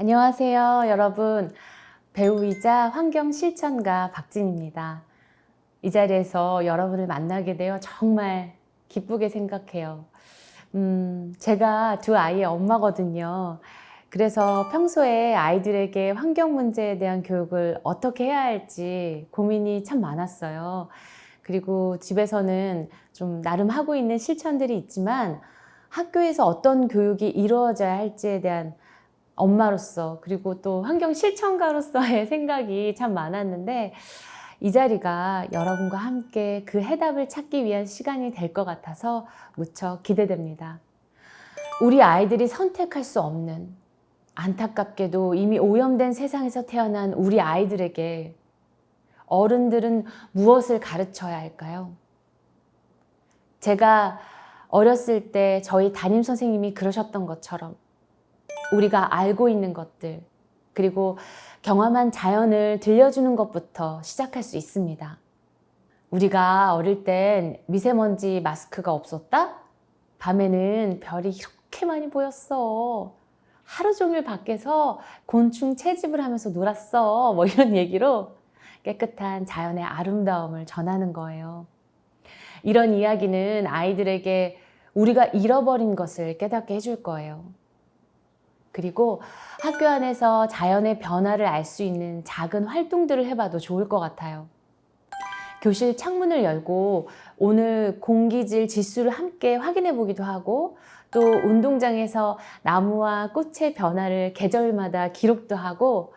안녕하세요, 여러분. 배우이자 환경 실천가 박진입니다. 이 자리에서 여러분을 만나게 되어 정말 기쁘게 생각해요. 제가 두 아이의 엄마거든요. 그래서 평소에 아이들에게 환경 문제에 대한 교육을 어떻게 해야 할지 고민이 참 많았어요. 그리고 집에서는 좀 나름 하고 있는 실천들이 있지만 학교에서 어떤 교육이 이루어져야 할지에 대한 엄마로서 그리고 또 환경 실천가로서의 생각이 참 많았는데 이 자리가 여러분과 함께 그 해답을 찾기 위한 시간이 될 것 같아서 무척 기대됩니다. 우리 아이들이 선택할 수 없는, 안타깝게도 이미 오염된 세상에서 태어난 우리 아이들에게 어른들은 무엇을 가르쳐야 할까요? 제가 어렸을 때 저희 담임 선생님이 그러셨던 것처럼 우리가 알고 있는 것들, 그리고 경험한 자연을 들려주는 것부터 시작할 수 있습니다. 우리가 어릴 땐 미세먼지 마스크가 없었다? 밤에는 별이 이렇게 많이 보였어. 하루 종일 밖에서 곤충 채집을 하면서 놀았어. 뭐 이런 얘기로 깨끗한 자연의 아름다움을 전하는 거예요. 이런 이야기는 아이들에게 우리가 잃어버린 것을 깨닫게 해줄 거예요. 그리고 학교 안에서 자연의 변화를 알 수 있는 작은 활동들을 해봐도 좋을 것 같아요. 교실 창문을 열고 오늘 공기질 지수를 함께 확인해 보기도 하고 또 운동장에서 나무와 꽃의 변화를 계절마다 기록도 하고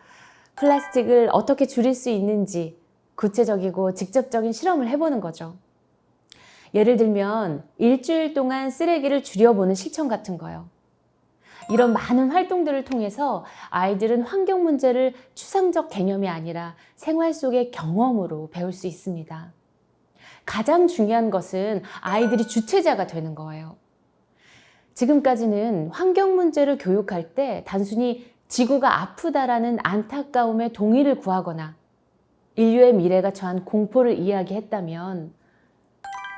플라스틱을 어떻게 줄일 수 있는지 구체적이고 직접적인 실험을 해보는 거죠. 예를 들면 일주일 동안 쓰레기를 줄여보는 실천 같은 거요. 이런 많은 활동들을 통해서 아이들은 환경 문제를 추상적 개념이 아니라 생활 속의 경험으로 배울 수 있습니다. 가장 중요한 것은 아이들이 주체자가 되는 거예요. 지금까지는 환경 문제를 교육할 때 단순히 지구가 아프다라는 안타까움에 동의를 구하거나 인류의 미래가 처한 공포를 이야기했다면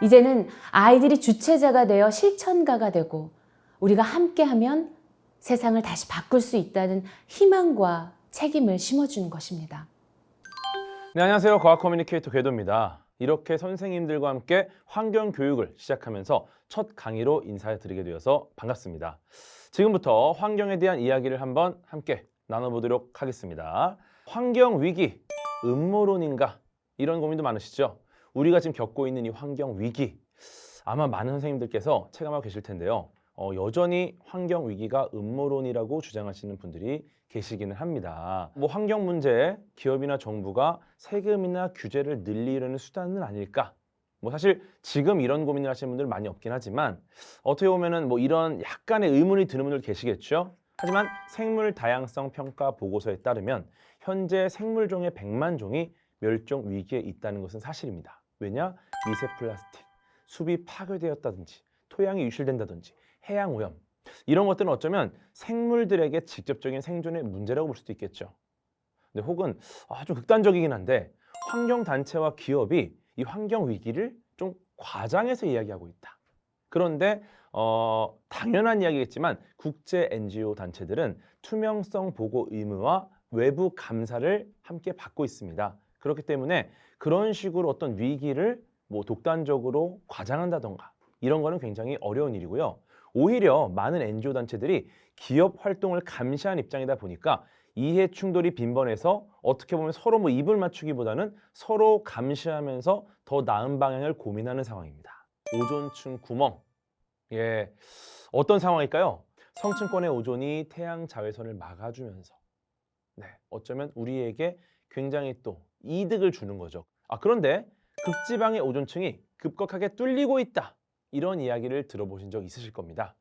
이제는 아이들이 주체자가 되어 실천가가 되고 우리가 함께하면 세상을 다시 바꿀 수 있다는 희망과 책임을 심어주는 것입니다. 네, 안녕하세요. 과학 커뮤니케이터 궤도입니다. 이렇게 선생님들과 함께 환경 교육을 시작하면서 첫 강의로 인사드리게 되어서 반갑습니다. 지금부터 환경에 대한 이야기를 한번 함께 나눠보도록 하겠습니다. 환경 위기, 음모론인가? 이런 고민도 많으시죠? 우리가 지금 겪고 있는 이 환경 위기, 아마 많은 선생님들께서 체감하고 계실 텐데요. 여전히 환경 위기가 음모론이라고 주장하시는 분들이 계시기는 합니다. 뭐 환경 문제에 기업이나 정부가 세금이나 규제를 늘리려는 수단은 아닐까? 뭐 사실 지금 이런 고민을 하시는 분들 많이 없긴 하지만 어떻게 보면은 뭐 이런 약간의 의문이 드는 분들 계시겠죠? 하지만 생물 다양성 평가 보고서에 따르면 현재 생물종의 100만 종이 멸종 위기에 있다는 것은 사실입니다. 왜냐? 미세 플라스틱, 숲이 파괴되었다든지 토양이 유실된다든지 해양 오염 이런 것들은 어쩌면 생물들에게 직접적인 생존의 문제라고 볼 수도 있겠죠. 근데 혹은 아주 극단적이긴 한데 환경단체와 기업이 이 환경 위기를 좀 과장해서 이야기하고 있다. 그런데 당연한 이야기겠지만 국제 NGO 단체들은 투명성 보고 의무와 외부 감사를 함께 받고 있습니다. 그렇기 때문에 그런 식으로 어떤 위기를 뭐 독단적으로 과장한다던가 이런 거는 굉장히 어려운 일이고요. 오히려 많은 NGO 단체들이 기업 활동을 감시한 입장이다 보니까 이해 충돌이 빈번해서 어떻게 보면 서로 뭐 입을 맞추기보다는 서로 감시하면서 더 나은 방향을 고민하는 상황입니다. 오존층 구멍. 예. 어떤 상황일까요? 성층권의 오존이 태양 자외선을 막아주면서 어쩌면 우리에게 굉장히 또 이득을 주는 거죠. 그런데 극지방의 오존층이 급격하게 뚫리고 있다. 이런 이야기를 들어보신 적 있으실 겁니다.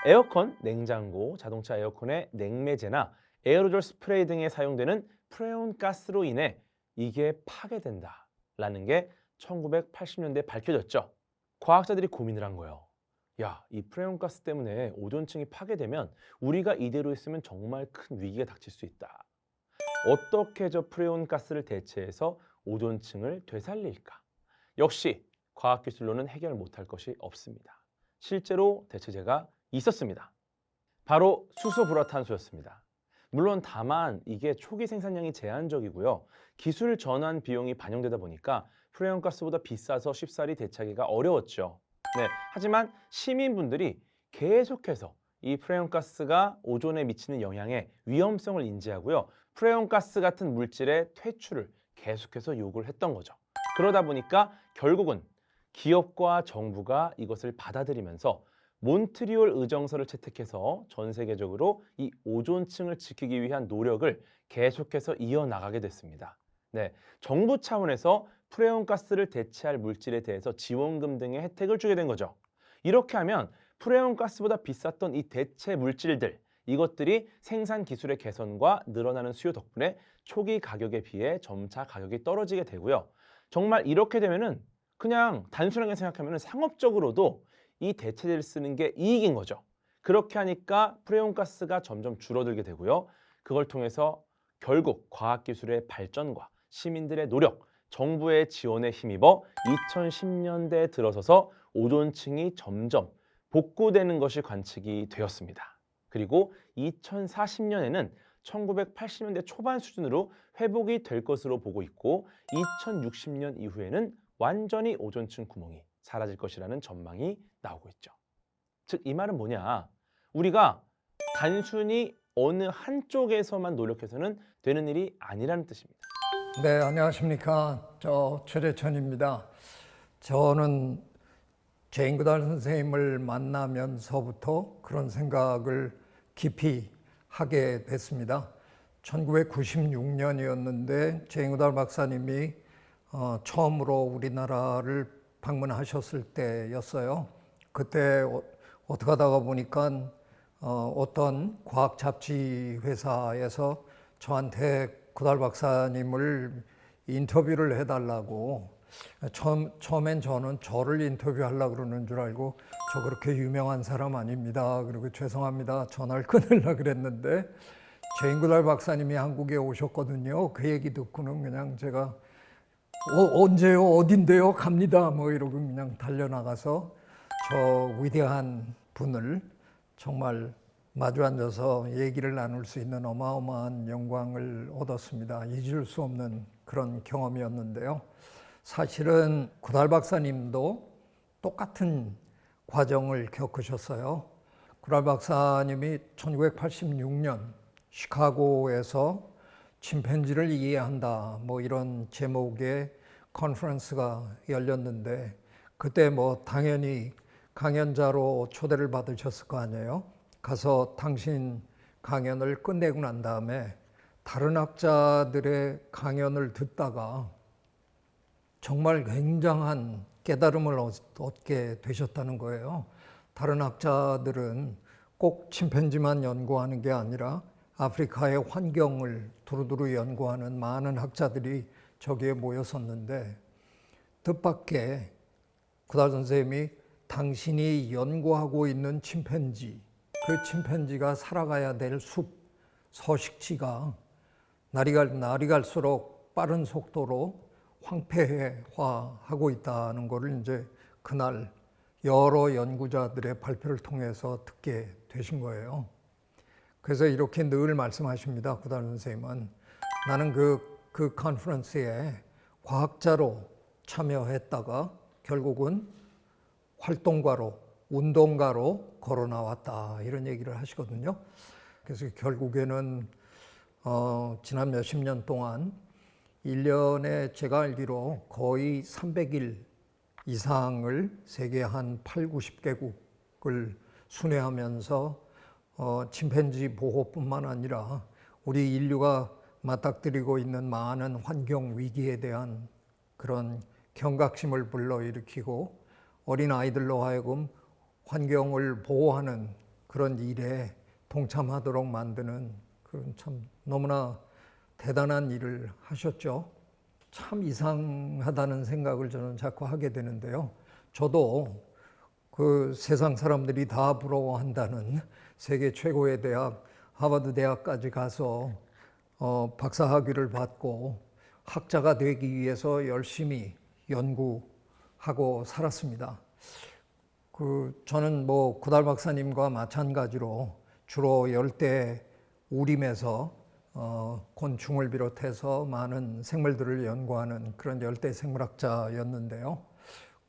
에어컨, 냉장고, 자동차 에어컨의 냉매제나 에어로졸 스프레이 등에 사용되는 프레온 가스로 인해 이게 파괴된다라는 게 1980년대에 밝혀졌죠. 과학자들이 고민을 한 거예요. 야, 이 프레온 가스 때문에 오존층이 파괴되면 우리가 이대로 있으면 정말 큰 위기가 닥칠 수 있다. 어떻게 저 프레온 가스를 대체해서 오존층을 되살릴까? 역시 과학기술로는 해결 못할 것이 없습니다. 실제로 대체제가 있었습니다. 바로 수소불화탄소였습니다. 물론 다만 이게 초기 생산량이 제한적이고요. 기술 전환 비용이 반영되다 보니까 프레온가스보다 비싸서 쉽사리 대체하기가 어려웠죠. 네, 하지만 시민분들이 계속해서 이 프레온가스가 오존에 미치는 영향의 위험성을 인지하고요. 프레온가스 같은 물질의 퇴출을 계속해서 요구를 했던 거죠. 그러다 보니까 결국은 기업과 정부가 이것을 받아들이면서 몬트리올 의정서를 채택해서 전 세계적으로 이 오존층을 지키기 위한 노력을 계속해서 이어나가게 됐습니다. 네, 정부 차원에서 프레온가스를 대체할 물질에 대해서 지원금 등의 혜택을 주게 된 거죠. 이렇게 하면 프레온가스보다 비쌌던 이 대체 물질들, 이것들이 생산 기술의 개선과 늘어나는 수요 덕분에 초기 가격에 비해 점차 가격이 떨어지게 되고요. 정말 이렇게 되면은 그냥 단순하게 생각하면 상업적으로도 이 대체제를 쓰는 게 이익인 거죠. 그렇게 하니까 프레온가스가 점점 줄어들게 되고요. 그걸 통해서 결국 과학기술의 발전과 시민들의 노력, 정부의 지원에 힘입어 2010년대에 들어서서 오존층이 점점 복구되는 것이 관측이 되었습니다. 그리고 2040년에는 1980년대 초반 수준으로 회복이 될 것으로 보고 있고 2060년 이후에는 완전히 오존층 구멍이 사라질 것이라는 전망이 나오고 있죠. 즉, 이 말은 뭐냐? 우리가 단순히 어느 한쪽에서만 노력해서는 되는 일이 아니라는 뜻입니다. 네, 안녕하십니까. 최재천입니다. 저는 제인 고달 선생님을 만나면서부터 그런 생각을 깊이 하게 됐습니다. 1996년이었는데 제인 고달 박사님이 처음으로 우리나라를 방문하셨을 때였어요. 그때 어떻게 하다가 보니까 어떤 과학 잡지 회사에서 저한테 고달 박사님을 인터뷰를 해달라고 처음엔 저는 저를 인터뷰하려고 그러는 줄 알고 저 그렇게 유명한 사람 아닙니다. 그리고 죄송합니다. 전화를 끊으려고 그랬는데 제인 고달 박사님이 한국에 오셨거든요. 그 얘기 듣고는 그냥 제가 언제요? 어딘데요? 갑니다. 뭐 이러고 그냥 달려나가서 저 위대한 분을 정말 마주 앉아서 얘기를 나눌 수 있는 어마어마한 영광을 얻었습니다. 잊을 수 없는 그런 경험이었는데요. 사실은 고달 박사님도 똑같은 과정을 겪으셨어요. 고달 박사님이 1986년 시카고에서 침팬지를 이해한다 뭐 이런 제목의 컨퍼런스가 열렸는데 그때 뭐 당연히 강연자로 초대를 받으셨을 거 아니에요. 가서 당신 강연을 끝내고 난 다음에 다른 학자들의 강연을 듣다가 정말 굉장한 깨달음을 얻게 되셨다는 거예요. 다른 학자들은 꼭 침팬지만 연구하는 게 아니라 아프리카의 환경을 두루두루 연구하는 많은 학자들이 저기에 모였었는데 뜻밖의 고달 선생님이 당신이 연구하고 있는 침팬지, 그 침팬지가 살아가야 될 숲, 서식지가 날이 갈수록 빠른 속도로 황폐화하고 있다는 것을 이제 그날 여러 연구자들의 발표를 통해서 듣게 되신 거예요. 그래서 이렇게 늘 말씀하십니다. 고달 선생님은 나는 그 컨퍼런스에 과학자로 참여했다가 결국은 활동가로, 운동가로 걸어 나왔다 이런 얘기를 하시거든요. 그래서 결국에는 지난 몇십 년 동안 1년에 제가 알기로 거의 300일 이상을 세계 한 8, 90개국을 순회하면서 침팬지 보호뿐만 아니라 우리 인류가 맞닥뜨리고 있는 많은 환경 위기에 대한 그런 경각심을 불러일으키고 어린 아이들로 하여금 환경을 보호하는 그런 일에 동참하도록 만드는 그런 참 너무나 대단한 일을 하셨죠. 참 이상하다는 생각을 저는 자꾸 하게 되는데요. 저도 그 세상 사람들이 다 부러워한다는 세계 최고의 대학 하버드 대학까지 가서 박사학위를 받고 학자가 되기 위해서 열심히 연구하고 살았습니다. 저는 뭐 고달 박사님과 마찬가지로 주로 열대 우림에서 곤충을 비롯해서 많은 생물들을 연구하는 그런 열대 생물학자였는데요.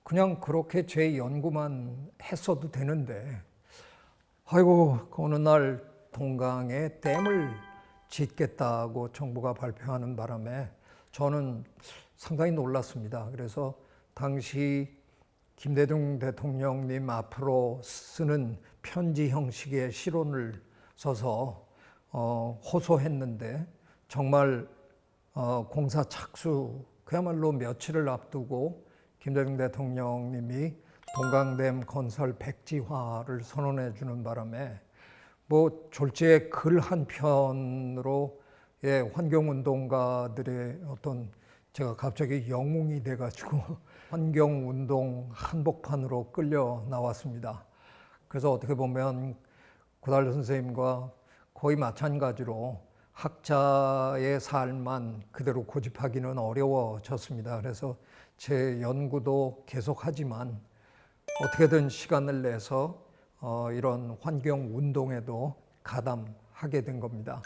그냥 그렇게 제 연구만 했어도 되는데, 아이고, 어느 날 동강에 댐을 짓겠다고 정부가 발표하는 바람에 저는 상당히 놀랐습니다. 그래서 당시 김대중 대통령님 앞으로 쓰는 편지 형식의 시론을 써서 호소했는데, 정말 공사 착수 그야말로 며칠을 앞두고 김대중 대통령님이 동강댐 건설 백지화를 선언해 주는 바람에 뭐 졸지에 글 한 편으로 환경운동가들의 어떤 제가 갑자기 영웅이 돼가지고 환경운동 한복판으로 끌려 나왔습니다. 그래서 어떻게 보면 고달 선생님과 거의 마찬가지로 학자의 삶만 그대로 고집하기는 어려워졌습니다. 그래서 제 연구도 계속하지만 어떻게든 시간을 내서 이런 환경운동에도 가담하게 된 겁니다.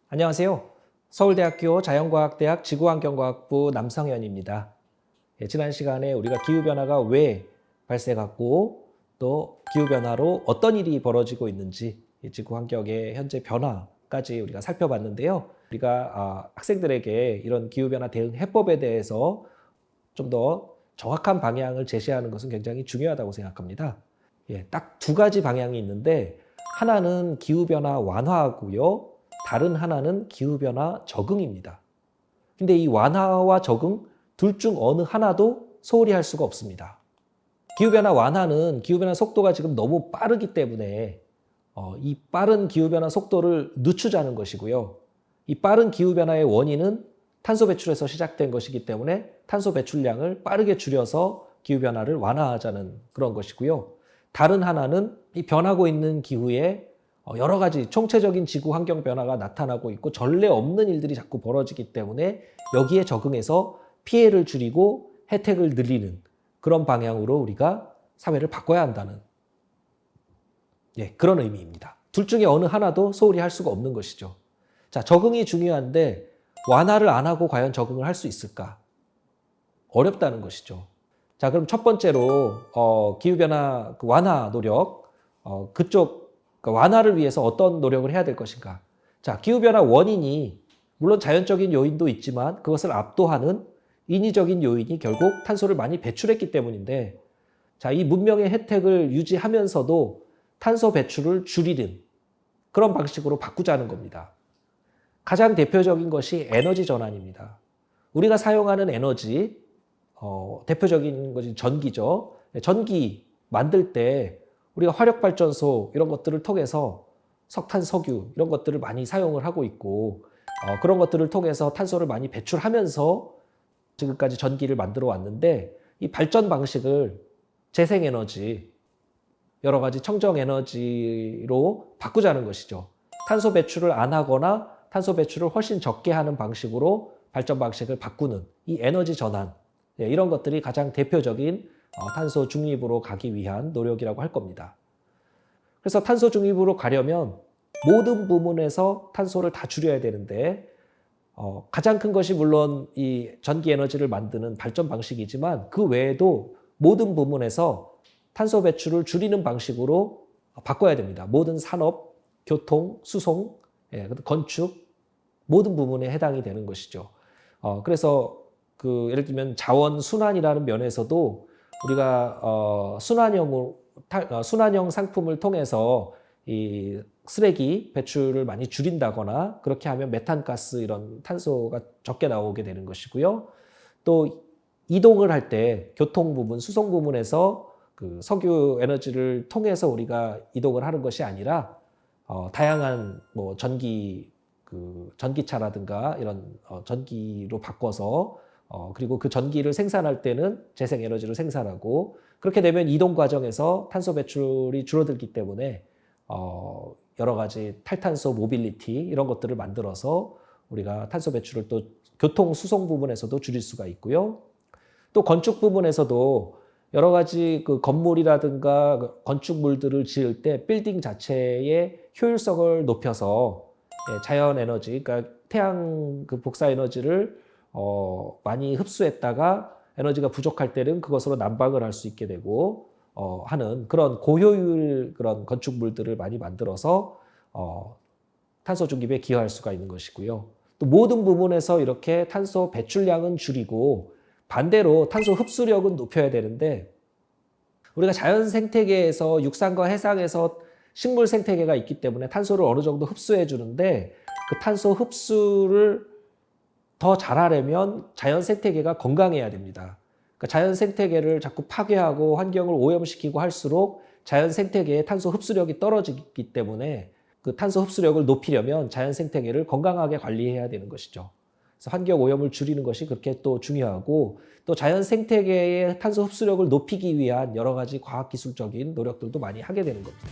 안녕하세요. 서울대학교 자연과학대학 지구환경과학부 남성현입니다. 지난 시간에 우리가 기후변화가 왜 발생하고 또 기후변화로 어떤 일이 벌어지고 있는지 지구환경의 현재 변화까지 우리가 살펴봤는데요. 우리가 학생들에게 이런 기후변화 대응 해법에 대해서 좀 더 정확한 방향을 제시하는 것은 굉장히 중요하다고 생각합니다. 딱 두 가지 방향이 있는데 하나는 기후변화 완화하고요. 다른 하나는 기후변화 적응입니다. 근데 이 완화와 적응 둘 중 어느 하나도 소홀히 할 수가 없습니다. 기후변화 완화는 기후변화 속도가 지금 너무 빠르기 때문에 이 빠른 기후변화 속도를 늦추자는 것이고요. 이 빠른 기후변화의 원인은 탄소 배출에서 시작된 것이기 때문에 탄소 배출량을 빠르게 줄여서 기후변화를 완화하자는 그런 것이고요. 다른 하나는 이 변하고 있는 기후에 여러 가지 총체적인 지구 환경 변화가 나타나고 있고 전례 없는 일들이 자꾸 벌어지기 때문에 여기에 적응해서 피해를 줄이고 혜택을 늘리는 그런 방향으로 우리가 사회를 바꿔야 한다는 그런 의미입니다. 둘 중에 어느 하나도 소홀히 할 수가 없는 것이죠. 자, 적응이 중요한데 완화를 안 하고 과연 적응을 할 수 있을까? 어렵다는 것이죠. 자, 그럼 첫 번째로 기후변화 완화 노력, 그쪽 완화를 위해서 어떤 노력을 해야 될 것인가? 자, 기후변화 원인이 물론 자연적인 요인도 있지만 그것을 압도하는 인위적인 요인이 결국 탄소를 많이 배출했기 때문인데, 자, 이 문명의 혜택을 유지하면서도 탄소 배출을 줄이는 그런 방식으로 바꾸자는 겁니다. 가장 대표적인 것이 에너지 전환입니다. 우리가 사용하는 에너지, 대표적인 것이 전기죠. 전기 만들 때 우리가 화력발전소 이런 것들을 통해서 석탄, 석유 이런 것들을 많이 사용을 하고 있고 그런 것들을 통해서 탄소를 많이 배출하면서 지금까지 전기를 만들어 왔는데, 이 발전 방식을 재생에너지, 여러 가지 청정에너지로 바꾸자는 것이죠. 탄소 배출을 안 하거나 탄소 배출을 훨씬 적게 하는 방식으로 발전 방식을 바꾸는 이 에너지 전환, 이런 것들이 가장 대표적인 탄소 중립으로 가기 위한 노력이라고 할 겁니다. 그래서 탄소 중립으로 가려면 모든 부문에서 탄소를 다 줄여야 되는데 가장 큰 것이 물론 이 전기 에너지를 만드는 발전 방식이지만 그 외에도 모든 부문에서 탄소 배출을 줄이는 방식으로 바꿔야 됩니다. 모든 산업, 교통, 수송, 건축 모든 부분에 해당이 되는 것이죠. 그래서 예를 들면 자원 순환이라는 면에서도 우리가 순환형 상품을 통해서 이 쓰레기 배출을 많이 줄인다거나 그렇게 하면 메탄가스 이런 탄소가 적게 나오게 되는 것이고요. 또 이동을 할 때 교통 부분, 수송 부분에서 그 석유 에너지를 통해서 우리가 이동을 하는 것이 아니라 다양한 뭐 전기차라든가 이런 전기로 바꿔서 그리고 그 전기를 생산할 때는 재생에너지로 생산하고, 그렇게 되면 이동 과정에서 탄소 배출이 줄어들기 때문에 여러 가지 탈탄소 모빌리티 이런 것들을 만들어서 우리가 탄소 배출을 또 교통 수송 부분에서도 줄일 수가 있고요. 또 건축 부분에서도 여러 가지 그 건물이라든가 그 건축물들을 지을 때 빌딩 자체의 효율성을 높여서 자연 에너지, 그러니까 태양 그 복사 에너지를 많이 흡수했다가 에너지가 부족할 때는 그것으로 난방을 할 수 있게 되고 하는 그런 고효율 그런 건축물들을 많이 만들어서 탄소 중립에 기여할 수가 있는 것이고요. 또 모든 부분에서 이렇게 탄소 배출량은 줄이고 반대로 탄소 흡수력은 높여야 되는데 우리가 자연 생태계에서 육상과 해상에서 식물 생태계가 있기 때문에 탄소를 어느 정도 흡수해 주는데 그 탄소 흡수를 더 잘하려면 자연 생태계가 건강해야 됩니다. 그러니까 자연 생태계를 자꾸 파괴하고 환경을 오염시키고 할수록 자연 생태계의 탄소 흡수력이 떨어지기 때문에 그 탄소 흡수력을 높이려면 자연 생태계를 건강하게 관리해야 되는 것이죠. 그래서 환경 오염을 줄이는 것이 그렇게 또 중요하고 또 자연 생태계의 탄소 흡수력을 높이기 위한 여러 가지 과학기술적인 노력들도 많이 하게 되는 겁니다.